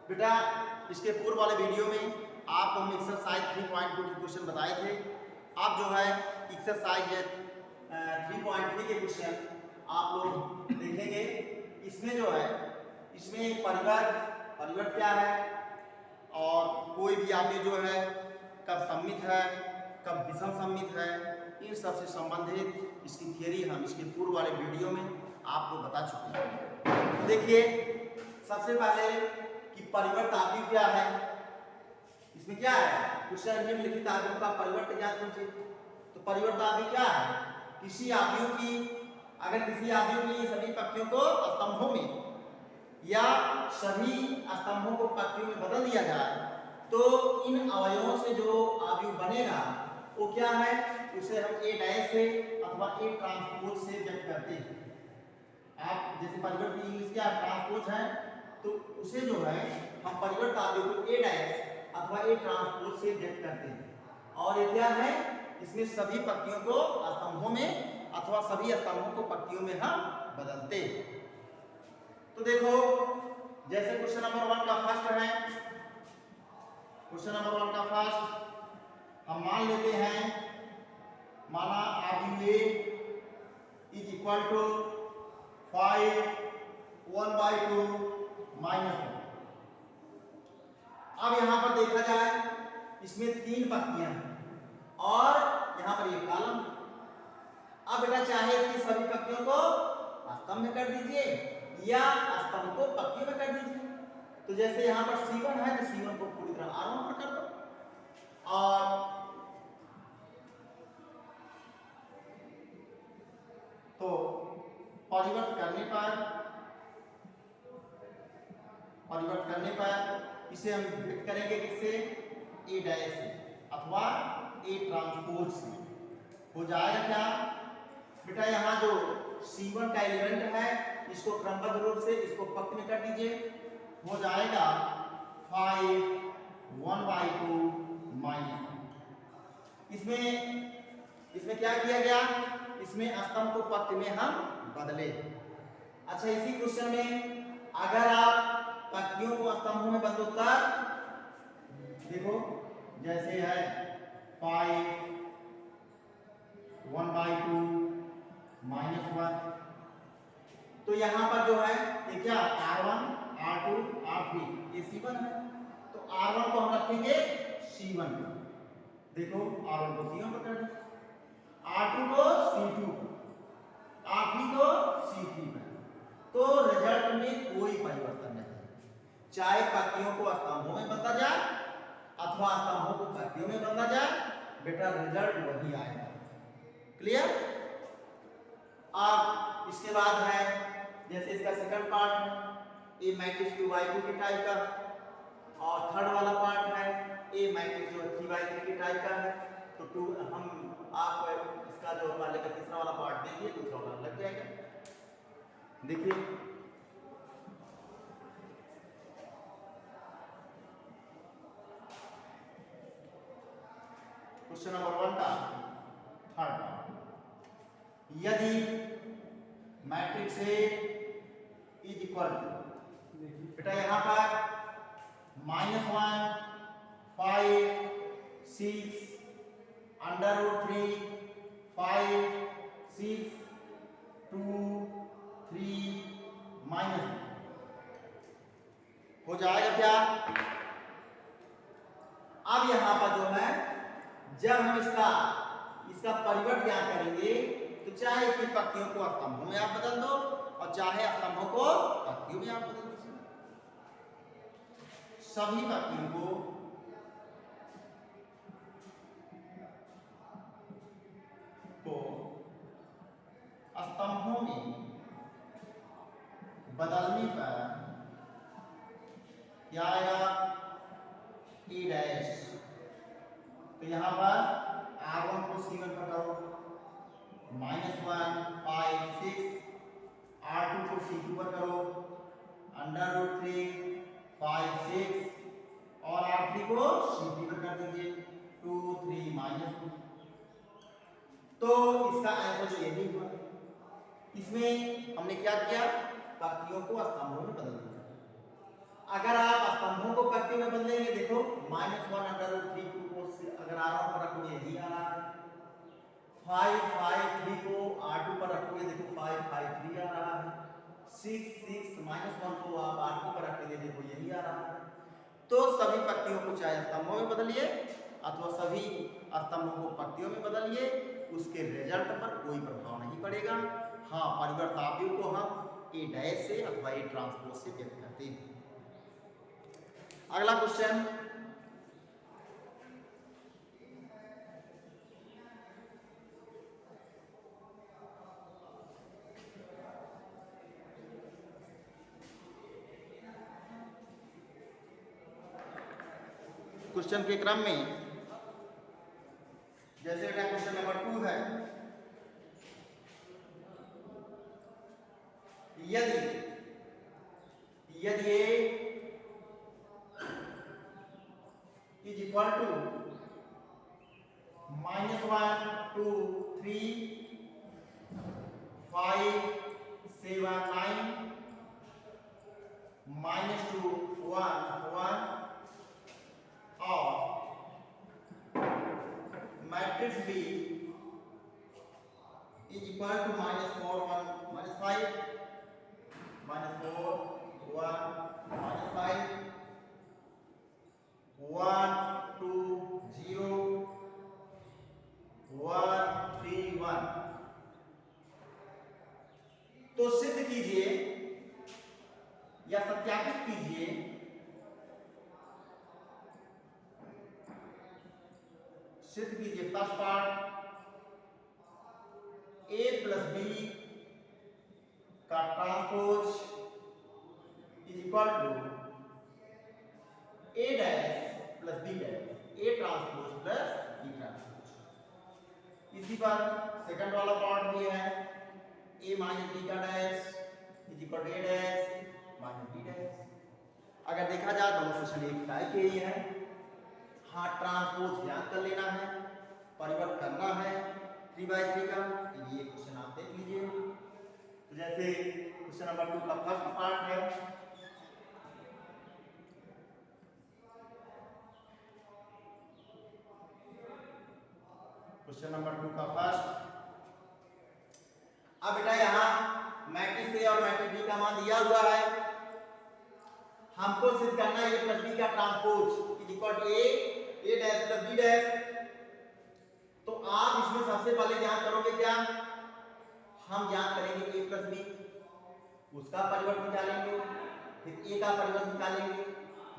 बेटा इसके पूर्व वाले वीडियो में आपको हम एक्सरसाइज 3.2 के क्वेश्चन बताए थे। आप जो है एक्सरसाइज 3.3 के क्वेश्चन आप लोग देखेंगे। इसमें जो है इसमें परिवर्त क्या है और कोई भी आगे जो है कब सम्मित है कब विषम सम्मित है, इन सब से संबंधित इसकी थियरी हम इसके पूर्व वाले वीडियो में आपको बता चुके हैं। देखिए सबसे पहले कि परिवर्त आदि क्या है। इसमें क्या है, क्वेश्चन निम्नलिखित आदियों का परिवर्त ज्ञात कीजिए। तो परिवर्त आदि क्या है, किसी आदियों की अगर किसी आदियों की सभी पंक्तियों को स्तंभों में या सभी स्तंभों को पंक्तियों में बदल दिया जाए तो इन अवयवों से जो आयु बनेगा वो क्या है, उसे हम ए डैश से अथवा ए ट्रांसपोज से व्यक्त करते हैं। आप जैसे परिवर्त की इंग्लिश क्या ट्रांसपोज है, तो उसे जो है हम परिवर्त आदि को ए डैश अथवा ए ट्रांसपोज से व्यक्त करते हैं। और ये क्या है, इसमें सभी पंक्तियों को स्तंभों में अथवा सभी स्तंभों को पंक्तियों में हम बदलते हैं। तो देखो जैसे क्वेश्चन नंबर 1 का फर्स्ट है, क्वेश्चन नंबर 1 का फर्स्ट हम मान लेते हैं, माना आदि ए इज इक्वल टू 5 1/2 -1। अब यहां पर देखा जाए इसमें 3 पंक्तियां हैं और यहां पर ये कॉलम। अब बेटा चाहे इसकी सभी पंक्तियों को स्तंभ में कर दीजिए या स्तंभ को पंक्ति में कर दीजिए। तो जैसे यहां पर C1 है तो C1 को पूरी तरह R1 पर कर दो और तो परिवर्त करने पर इसे हम व्यक्त करेंगे किससे, ए डैश से अथवा ए ट्रांसपोज से। हो जाएगा क्या बेटा, यहाँ जो C1 का एलिमेंट है इसको क्रमबद्ध रूप से इसको पंक्ति में कर दीजिए। हो जाएगा 5 1/2 -1। इसमें क्या किया गया, इसमें स्तंभ को पंक्ति में हम बदले। अच्छा इसी क्वेश्चन में अगर आप पंक्तियों को स्तंभों में बदलो तब देखो जैसे है 5 1/2 -1। तो यहां पर जो है ये क्या R1 R2 R3 ये C1 है, तो R1 को हम रखेंगे C1 पर। देखो R1 को C1 पर कर दिया, R2 को C2 पर, R3 को C3 पर। तो रिजल्ट में कोई परिवर्तन नहीं, चाहे पंक्तियों को स्तंभों में बदला जाए अथवा स्तंभों को पंक्तियों में बदला जाए, बेटा रिजल्ट वही आएगा। क्लियर। अब इसके बाद है जैसे इसका सेकंड पार्ट है ए मैट्रिक्स 2/2 के टाइप का, और थर्ड वाला पार्ट है ए मैट्रिक्स जो 3/3 के टाइप का है। तो हम आप इसका जो पहले का तीसरा वाला पार्ट देखिए, दूसरा वाला लग जाएगा। देखिए क्वेश्चन नंबर 1 का थर्ड पार्ट, यदि matrix A is equal to, बेटा यहां पर -1 5 6 √3 5 6 2 3 -1 हो जाएगा क्या। अब यहां पर जो है जब हम इसका परिवर्त ज्ञात करेंगे तो चाहे इसकी पंक्तियों को स्तंभों में आप बदल दो और चाहे स्तंभों को पंक्तियों में आप बदल दीजिए। सभी पंक्तियों को स्तंभों में बदलने पर क्या आएगा, ए डैश। तो यहां पर R1 को C1 पर करो, -1 5 6, R2 को C2 पर करो, √3 5 6 और R3 को C3 पर कर दीजिए 2 3 -2। तो इसका आंसर जो यही हुआ। इसमें हमने क्या किया, पंक्तियों को स्तंभों में बदल दिया। अगर आप स्तंभों देंगे, देखो -1/√3 को अगर R1 पर रखोगे यही आ रहा है, 5/3 को R2 पर रखोगे, देखो 5/3 आ रहा है, 6/1 को आप R2 पर रखोगे, देखो यही आ रहा है। तो सभी पत्तियों को चाहे स्तंभों में बदलिए अथवा सभी स्तंभों को पत्तियों में बदलिए, उसके रिजल्ट पर कोई प्रभाव नहीं पड़ेगा। हाँ, परिवर्तावधियों को हम A' से अथवा A ट्रांसपोज से व्यक्त करते हैं। अगला क्वेश्चन, क्वेश्चन के क्रम में जैसे बेटा क्वेश्चन नंबर 2 है, यदि A इज इक्वल टू -1 2 3 5 7 9 -2 1 1 और matrix B is equal to -4 1 -5 -4 1 -5 1 2 0 1 3 1, तो सिद्ध कीजिए या सत्यापित कीजिए first part, A plus B का transpose is equal to A dash plus B dash, A transpose plus B transpose. इसी पर सेकंड वाला पार्ट भी है, A माइनस B का dash is equal to A dash minus B dash. अगर देखा जाए दोनों क्वेश्चन एक टाइप के ही है। हाँ, ट्रांसपोज ज्ञात कर लेना है, परिवर्त करना है 3/3 का, ये क्वेश्चन आप देख लीजिए। तो जैसे क्वेश्चन नंबर 2 का फर्स्ट पार्ट है, क्वेश्चन नंबर 2 का फर्स्ट। अब बेटा यहाँ मैट्रिक्स A और मैट्रिक्स B का मान दिया हुआ है, हमको सिद्ध करना है A प्लस B का transpose is equal to A dash plus B dash. तो आप इसमें सबसे पहले ज्ञात करोगे क्या, हम ज्ञात करेंगे A प्लस B, उसका परिवर्तन निकालेंगे, फिर A का परिवर्तन निकालेंगे,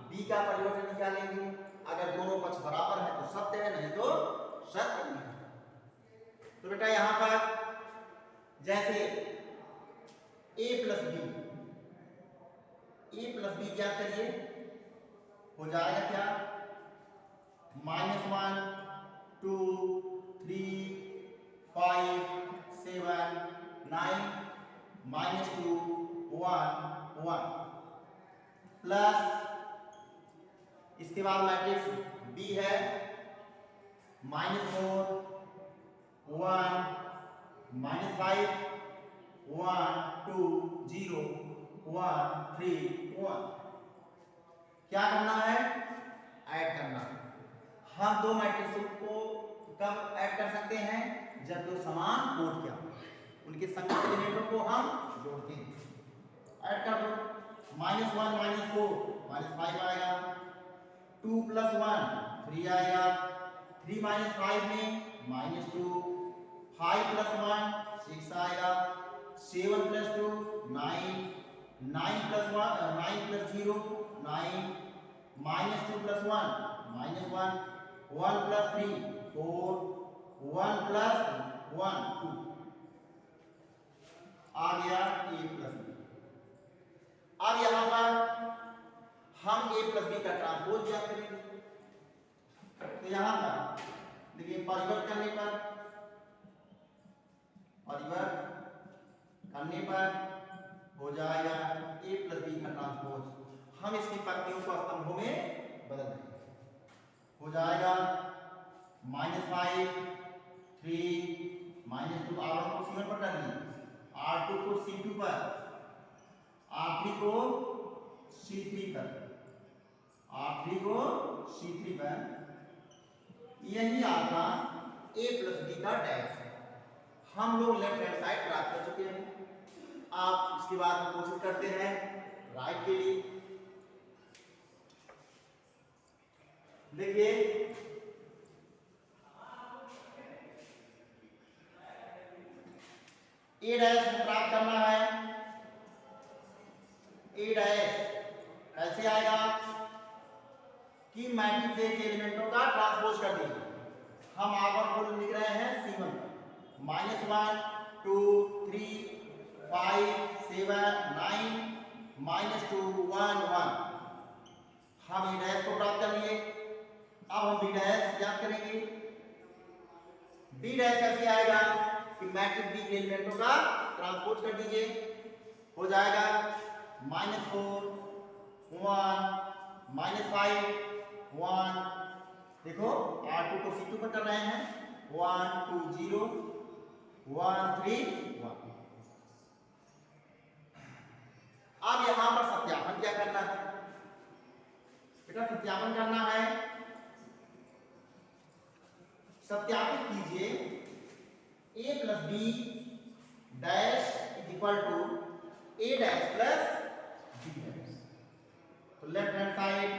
B का परिवर्तन निकालेंगे। अगर दोनों पक्ष बराबर है तो सत्य है, नहीं तो सत्य नहीं है। तो बेटा यहां पर जैसे A प्लस B क्या करिए, हो जाएगा क्या, -1 2 3 5 7 9 -2 1 1 प्लस, इसके बाद मैट्रिक्स B है -4 1 -5 1 2 0 1 3 1। क्या करना है, ऐड करना है। हम दो मैट्रिक्स को कब ऐड कर सकते हैं, जब दो समान कोड क्या उनके संगत एलिमेंटों को हम जोड़ते हैं। ऐड कर दो, -1 -4 -5 आएगा, 2 + 1 3 आएगा, 3 - 5 में -2, 5 + 1 6 आएगा, 7 + 2 9, 9 + 0 9, -2 + 1 -1, 1 + 3 4, 1 + 1 2, आ गया A प्लस B। अब यहां पर हम A प्लस B का ट्रांसपोज ज्ञात करेंगे। तो यहां पर देखिए, परिवर्त करने पर हो जाएगा A प्लस B का ट्रांसपोज। हम इसकी पंक्तियों को स्तंभों में बदल देंगे, हो जाएगा -5 3 -2, R1 को C1 पर डालिए, R2 को C2 पर, R3 को C3 पर, R3 को C3 पर, यही आपका A प्लस B का डैश है। हम लोग लेफ्ट हैंड साइड प्राप्त कर चुके हैं। आप इसके बाद हम कोशिश करते हैं राइट के लिए। देखिए ए डैश प्राप्त करना है। ए डैश कैसे आएगा कि मैट्रिक्स के एलिमेंटों का ट्रांसपोज कर दीजिए। हम आवर को लिख रहे हैं C1 -1 2 3 5 7 9 -2 1 1। हम ए डैश को प्राप्त कर लिए। अब हम बी डैश याद करेंगे। बी डैश कैसे आएगा कि मैट्रिक्स बी के एलिमेंटों का ट्रांसपोज कर दीजिए। हो जाएगा -4 1 -5 1। देखो R2 को C2 पर कर रहे हैं। 1 2 0 1 3 1। अब यहां पर सत्यापन क्या करना है बेटा? सत्यापन करना है, सत्यापित कीजिए A plus B dash is equal to A dash plus B dash. तो left hand side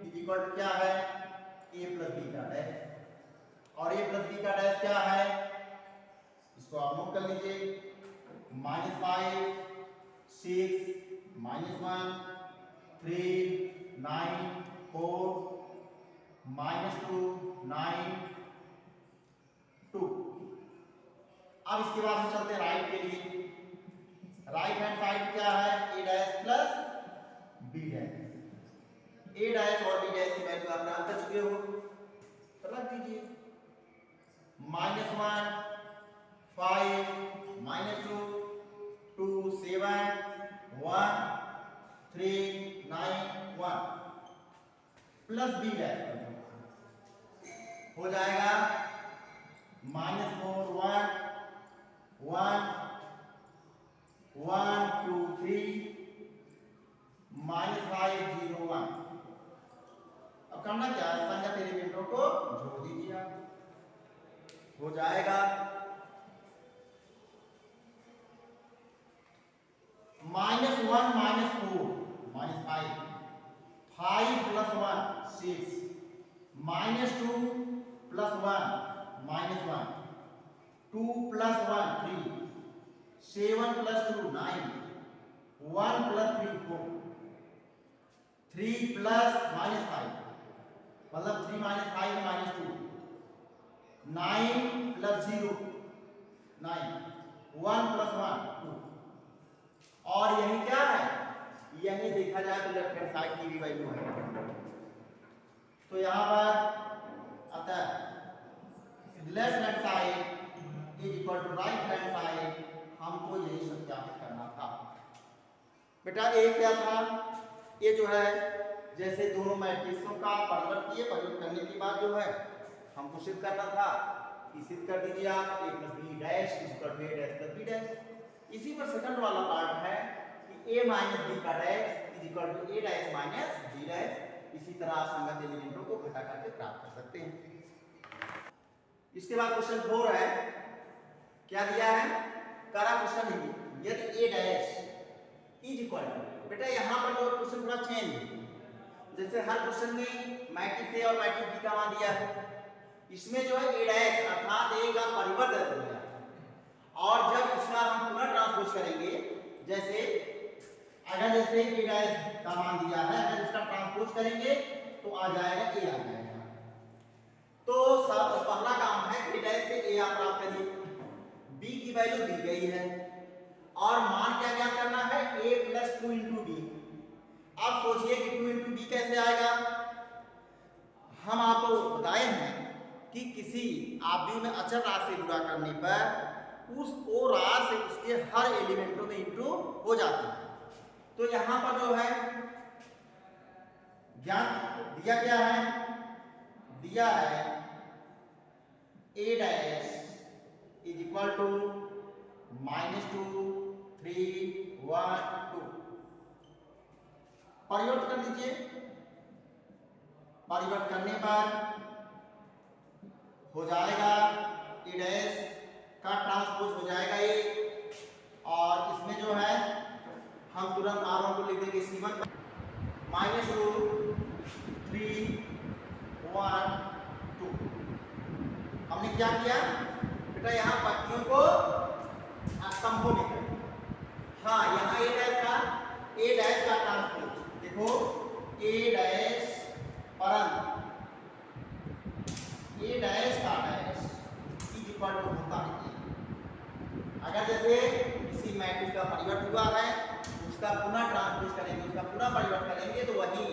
is equal to क्या है? A प्लस B का डैश। और A प्लस B का डैश क्या है? इसको आप नोट कर लीजिए। -5 6 -1 3 9 4 -2 9 2। अब इसके बाद हम चलते हैं राइट के लिए। राइट हैंड साइड क्या है? A dash plus B dash. A dash और B डैश की वैल्यू आप जान कर चुके हो, तो रख दीजिए। -1 5 -2 2 7 1 3 9 1 प्लस B डैश हो जाएगा -4 1 1 1 2 3 -5 0 1। अब करना क्या है? संगत एलिमेंटों को जोड़ दीजिए आप। हो जाएगा -1 -4 -5 5 + 1 6 -2 + 1 -1 2 + 1 3 7 + 2 9 1 + 3 4 3 + -5 मतलब 3 - 5 -2 9 + 0 9 1 + 1 2। और यही क्या है? यही देखा जाए तो लेफ्ट हैंड साइड की भी वैल्यू है। तो यहां पर अतः left hand side is equal to right hand side. हमको यही सत्यापित करना था बेटा। ये क्या था? ये जो है जैसे दोनों मैट्रिक्सों का परिवर्त किए, परिवर्त करने के बाद जो है हमको सिद्ध करना था कि सिद्ध कर दीजिए आप A plus B dash is equal to A dash plus B dash. इसी पर सेकंड वाला पार्ट है कि A माइनस B का dash is equal to A dash minus B dash. इसी तरह आप संगत एलिमेंटों को घटा करके प्राप्त कर सकते हैं। इसके बाद क्वेश्चन 4 है। क्या दिया है? करा क्वेश्चन है यदि A dash is equal to, बेटा यहां पर जो क्वेश्चन थोड़ा चेंज है। जैसे हर क्वेश्चन में मैट्रिक्स A और मैट्रिक्स B का मान दिया है, इसमें जो है A डैश अर्थात A का परिवर्त हो गया। और जब इसका हम पुनः ट्रांसपोज करेंगे, जैसे अगर जैसे A डैश का मान दिया है, अगर इसका ट्रांसपोज करेंगे तो आ जाएगा A आ जाएगा। तो सब पहला काम है A डैश से A आप प्राप्त करिए। B की वैल्यू दी गई है और मान क्या क्या करना है? A + 2 × B। अब सोचिए कि 2 × B कैसे आएगा? हम आपको बताए हैं कि किसी आव्यूह में अचर राशि से गुणा करने पर उस ओ राशि उसके हर एलिमेंटों में इंटू हो जाती है। तो यहां पर जो है ज्ञान दिया क्या है? दिया है A dash is equal to -2 3 1 2। परिवर्तन कर लीजिए। परिवर्तन करने पर हो जाएगा ए डैश का ट्रांसपोज हो जाएगा ए, और इसमें जो है हम तुरंत R1 को लिख देंगे C1 माइनस रूट 3 1 2। हमने क्या किया बेटा, यहाँ पत्तियों को स्तंभों में कर, हाँ यहाँ ए डैश का ट्रांसपोज देखो, ए डैश परंत ए डैश का डैश इज इक्वल टू होता है। अगर जैसे किसी मैट्रिक्स का परिवर्तन हुआ है, उसका पुनः ट्रांसपोज करेंगे, उसका पुनः परिवर्तन करेंगे तो वही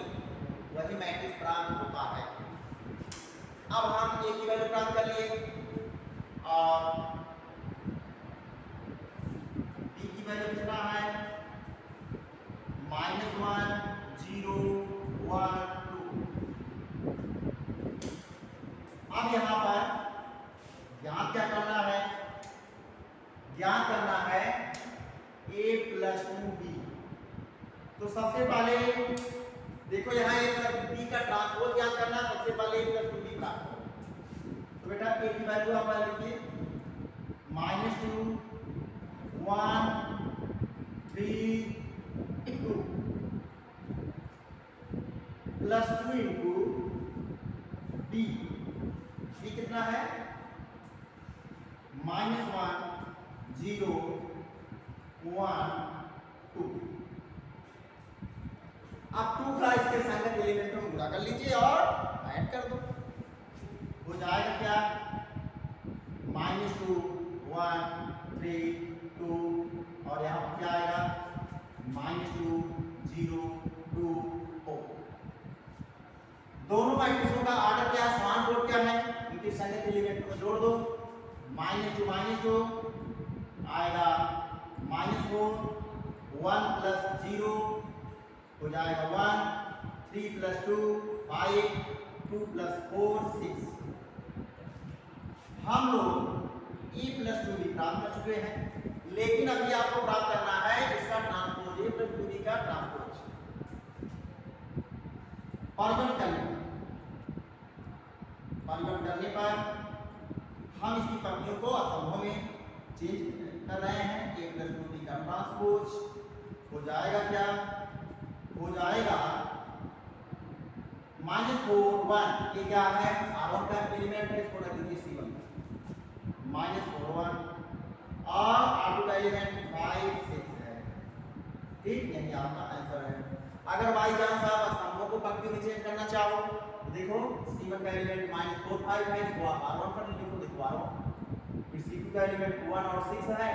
मैट्रिक्स प्राप्त होता है। अब हम ए की वैल्यू प्राप्त कर लिए और बी की वैल्यू कितना है, -1 0 1 2। अब यहाँ पर ज्ञात क्या करना है, ज्ञात करना है a + 2b। तो सबसे पहले देखो यहाँ a + b का ट्रांसपोज ज्ञात करना, सबसे पहले a + 2b प्राप्त करो। तो बेटा a की वैल्यू आप लिखिए -2 1 3 2 + 2 इंटू b कितना है, -1 0 1 2। अब 2 का इसके संगत एलिमेंटों में गुणा कर लीजिए और ऐड कर दो, हो जाएगा क्या, -2 1 3 2 और यहाँ पर क्या आएगा, -2 0 2 4। दोनों मैट्रिक्सों का ऑर्डर क्या है, समान कोड क्या है, इनके संगत एलिमेंटों में जोड़ दो, -2 आएगा -4 1 + 0 हो जाएगा 1 3 + 2 5 2 + 4 6। हम लोग e + 2b प्राप्त कर चुके हैं, लेकिन अभी आपको प्राप्त करना है इसका ट्रांसपोज, a + 2b का ट्रांसपोज। परिवर्तन करने पर हम इसकी पंक्तियों को स्तंभों में चेंज कर रहे हैं। a + 2b का ट्रांसपोज हो जाएगा क्या, हो जाएगा -4 1, ये क्या है, R1 का एलिमेंट है, इसको रख दीजिए C1 -4 1 और R2 का एलिमेंट 5 6 है, ठीक, यही आपका आंसर है। अगर बाई चांस आप स्तंभों को पंक्तियों में चेंज करना चाहो तो देखो C1 का एलिमेंट -4 5 है, इसको आप R1 पर लिखो, देखो R1, फिर C2 का एलिमेंट 1 और 6 है,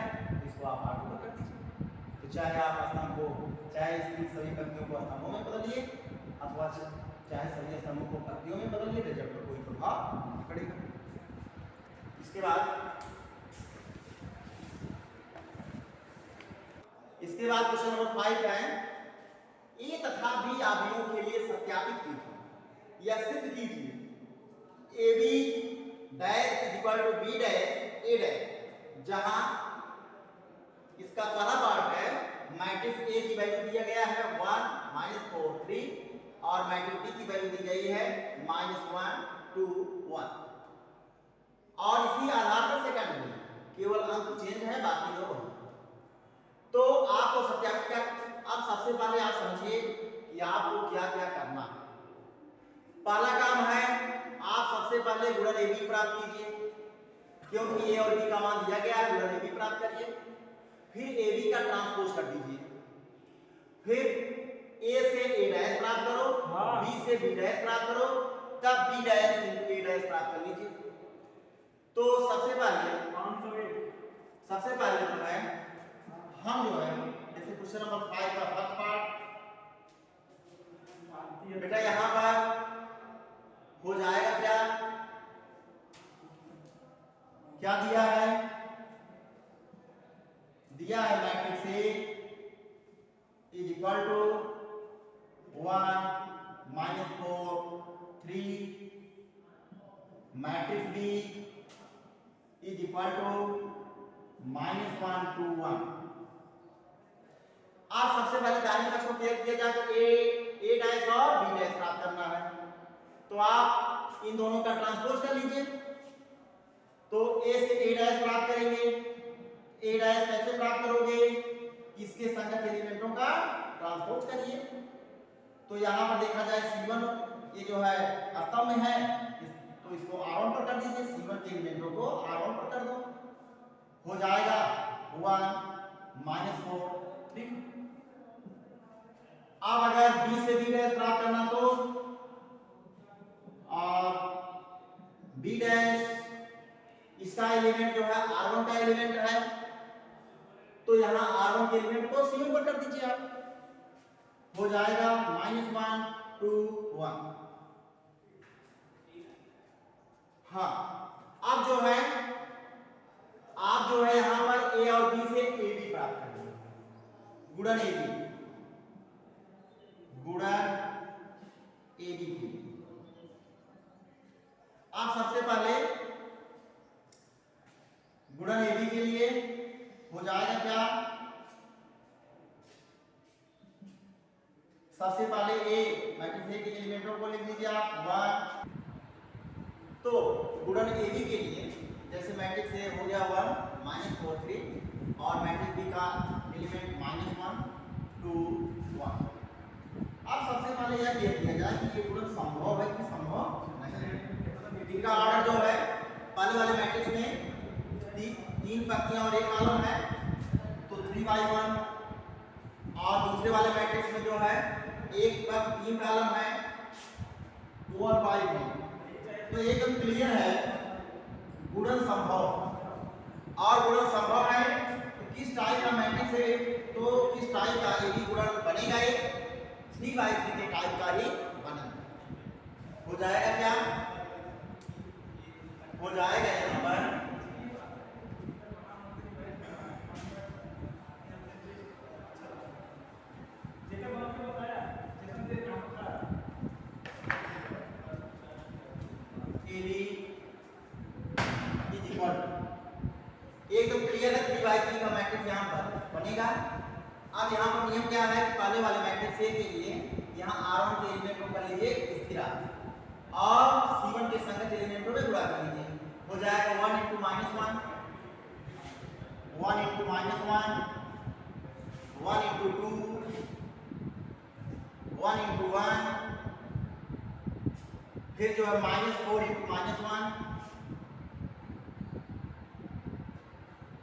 इसको आप R2 पर कर दीजिए। तो चाहे आप स्तंभ को, चाहे इसकी सभी पंक्तियों को स्तंभों में बदलिए अथवा चाहे सभी स्तंभों को पंक्तियों में बदलिए, रिजल्ट पर कोई प्रभाव नहीं पड़ेगा। इसके बाद क्वेश्चन नंबर 5 का है, ए तथा बी आव्यूहों के लिए सत्यापित कीजिए या सिद्ध कीजिए AB dash = B dash A dash, जहां इसका पहला पार्ट है मैट्रिक्स A की वैल्यू दिया गया है 1 -4 3 और मैट्रिक्स B की वैल्यू दी गई है -1 2 1 और इसी आधार पर सेकंड में केवल अंक चेंज है, बाकी जो है। तो आपको सत्यापित क्या, अब सबसे पहले आप समझिए कि आपको क्या क्या करना है। पहला काम है आप सबसे पहले गुणन AB प्राप्त कीजिए, क्योंकि A और B का मान दिया गया है, गुणन AB प्राप्त करिए, फिर AB का ट्रांसपोज कर दीजिए, फिर A से A डैश प्राप्त करो, B से B डैश प्राप्त करो, तब B dash into A dash प्राप्त कर लीजिए। तो सबसे पहले जो है हम जो है जैसे क्वेश्चन नंबर 5 का फर्स्ट पार्ट, बेटा यहाँ पर हो जाएगा क्या, क्या दिया है, दिया है मैट्रिक्स A = 1 -4 3, मैट्रिक्स B = -1 2 1। आप सबसे पहले दाहिने पक्ष को क्लियर किया जाए तो A डैश और B डैश प्राप्त करना है। तो आप इन दोनों का ट्रांसपोज कर लीजिए। तो ए से ए डैश प्राप्त करेंगे। ए डैश कैसे प्राप्त करोगे? इसके संगत एलिमेंटों का ट्रांसपोज करिए। तो यहाँ पर देखा जाए C1 ये जो है स्तंभ में है, तो इसको R1 पर कर दीजिए। C1 के एलिमेंटों को R1 पर कर दो, हो जाएगा 1 -4 3। अब अगर B से B डैश प्राप्त करना तो और B डैश इसका एलिमेंट जो है R1 का एलिमेंट है, तो यहाँ R1 के एलिमेंट को C1 पर कर दीजिए आप, हो जाएगा -1 2 1। हाँ, अब जो है आप जो है यहाँ पर A और B से AB प्राप्त करेंगे, गुणन AB, गुणन AB की। आप सबसे पहले गुणन AB के लिए हो जाएगा क्या? सबसे पहले A मैट्रिक्स A के एलिमेंटों को लिख दीजिए आप 1। तो गुणन AB के लिए जैसे मैट्रिक्स A हो गया 1 -4 3 और मैट्रिक्स B का एलिमेंट -1 2 1। अब सबसे पहले यह देख लिया जाए कि ये गुणन संभव है कि संभव नहीं है। इनका ऑर्डर जो है पहले वाले मैट्रिक्स में 3 पंक्तियां और 1 कॉलम है, तो 3/1, और दूसरे वाले मैट्रिक्स में जो है 1 पंक्ति 3 कॉलम है 4/1। तो एकदम क्लियर है गुणन संभव, और गुणन संभव है तो किस टाइप का मैट्रिक्स है? तो किस टाइप का AB गुणन बनेगा? एक 3/3 के टाइप का ही बनेगा। हो जाएगा क्या? हो जाएगा यहाँ पर एकदम क्लियर है 3/3 का मैट्रिक्स यहाँ पर बनेगा। अब यहाँ पर नियम क्या है कि पहले वाले मैट्रिक्स A के लिए यहाँ R1 के एलिमेंटों का लीजिए स्थिरांक और C1 के संगत एलिमेंटों में गुणा कर लीजिए, हो जाएगा 1 × -1 1 × -1 1 × 2 1 × 1, फिर जो है -4 × -1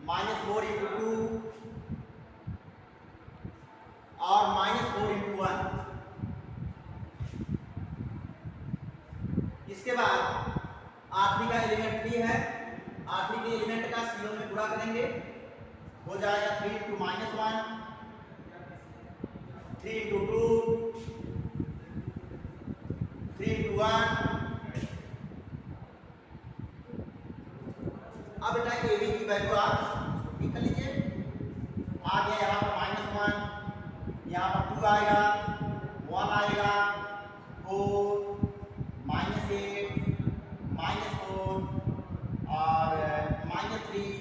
-4 × 2 और -4 × 1। इसके बाद R3 का एलिमेंट 3 है, R3 के एलिमेंट का C1 में गुणा करेंगे, हो जाएगा 3 × -1 3 × 2 3 × 1। अब बेटा AB की वैल्यू आप निकाल लीजिए। आ गया यहाँ पर -1, यहाँ पर 2 आएगा, 1 आएगा, 4 -8 -4 और -3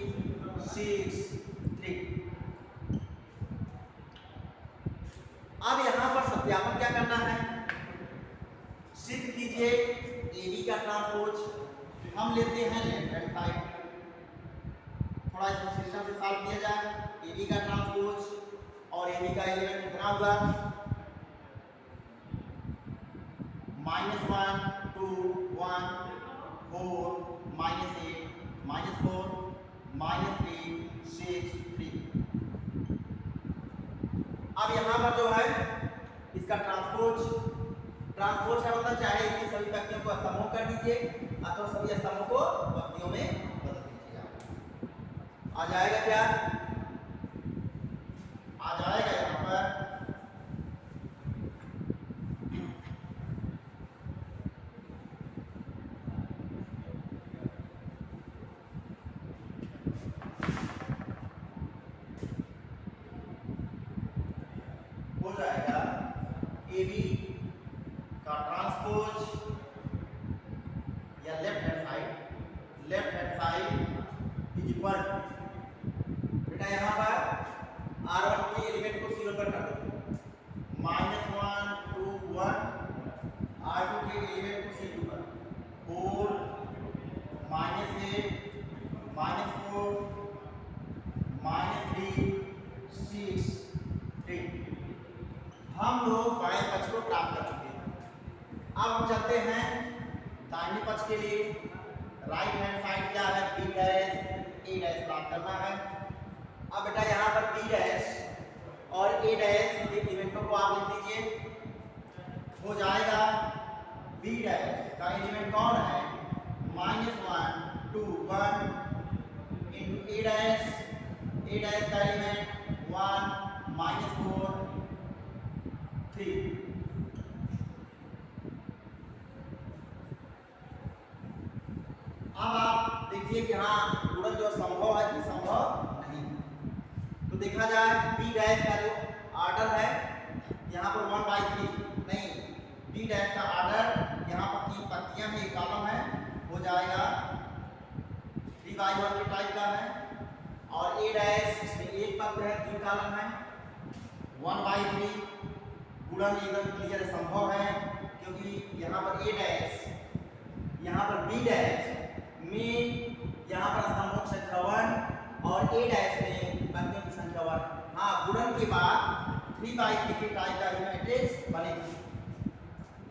6 3। अब यहाँ पर सत्यापन क्या करना है? सिद्ध कीजिए AB का ट्रांसपोज। हम लेते हैं लेफ्ट हैंड साइड, थोड़ा इसको सिस्टम से सॉल्व किया जाए। AB का ट्रांसपोज और AB का एलिमेंट कितना होगा? -1 2 1 4 -8 -4 -3 6 3। अब यहाँ पर जो है इसका ट्रांसपोज का मतलब चाहे इसकी सभी पंक्तियों को स्तंभों कर दीजिए अथवा सभी स्तंभों को पंक्तियों में बदल दीजिए। आ जाएगा क्या? आ जाएगा यहाँ पर हो जाएगा AB का ट्रांसपोज या left hand side is equal, बेटा यहाँ पर R1 के एलिमेंट को C1 पर कर दो, -1 2 1 R2 के एलिमेंट को C2 पर 4 -8 -4 -3 6 3। हम लोग बाएं पक्ष को प्राप्त कर चुके हैं। अब हम चलते हैं दाहिने पक्ष के लिए। राइट हैंड साइड क्या है? B डैश A डैश प्राप्त करना है। अब बेटा यहाँ पर B डैश और A डैश के एलिमेंटों को आप लिख लीजिए। हो जाएगा B डैश का एलिमेंट कौन है? -1 2 1 इंटू A डैश का एलिमेंट 1 -4 3। अब आप देखिए कि हाँ गुणन जो संभव है कि संभव नहीं। तो देखा जाए B डैश का जो ऑर्डर है यहाँ पर 1/3 नहीं, B डैश का ऑर्डर यहाँ पर 3 पंक्तियां हैं, एक कॉलम है, हो जाएगा 3/1 के टाइप का है। और A डैश इसमें एक पंक्ति है, 3 कॉलम है, 1/3 गुणन एकदम क्लियर संभव है क्योंकि यहाँ पर A डैश यहाँ पर B डैश में यहाँ पर स्तंभों की संख्या 1 और A डैश में पंक्तियों की संख्या 1। हाँ गुणन के बाद 3/3 के टाइप का मैट्रिक्स बनेगी।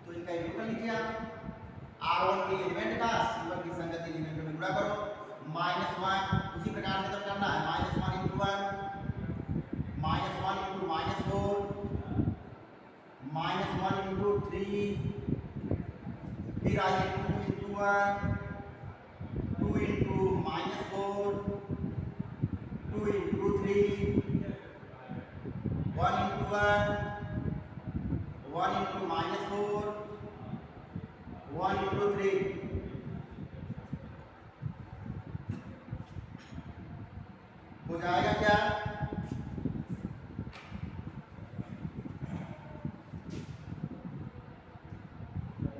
तो इनका योग लिखिए आप। R1 के एलिमेंट का C1 की संगत एलिमेंट में गुणा करो। -1 उसी प्रकार से तो करना है, -1 इंटू 1 -1 इंटू -4 -1 इंटू 3 फिर आइए 2 into 1 2 into -4 2 into 3 1 into 1 1 into -4 1 into 3। हो जाएगा क्या?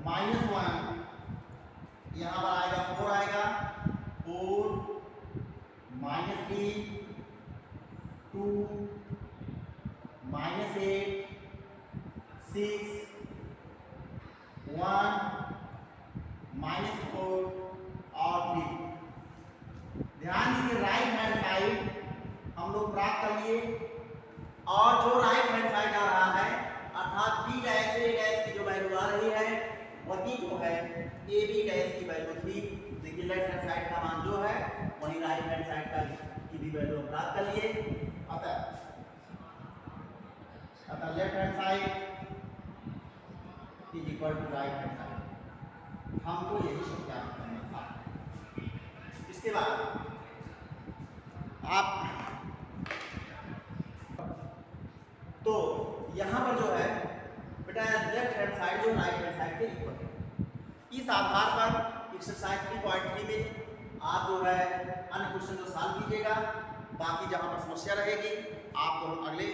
-1 यहाँ पर आएगा 4 आएगा 4 -3 2 -8 6 1 -4 और 3। ध्यान दीजिए राइट हैंड साइड हम लोग प्राप्त कर लिए और जो राइट हैंड साइड आ रहा है अर्थात B डैश A डैश की जो वैल्यू आ रही है वही जो है AB डैश की वैल्यू थी। देखिए लेफ्ट हैंड साइड का मान जो है वही राइट हैंड साइड का की भी वैल्यू प्राप्त कर लिए। अतः left hand side is equal to right hand side. हमको यही सत्यापित करना था। इसके बाद आप तो यहाँ पर जो है बेटा लेफ्ट हैंड साइड जो राइट हैंड साइड के इक्वल है। इस आधार पर एक्सरसाइज 3.3 में आप जो है अन्य क्वेश्चन जो सॉल्व कीजिएगा। बाकी जहाँ पर समस्या रहेगी आपको हम अगले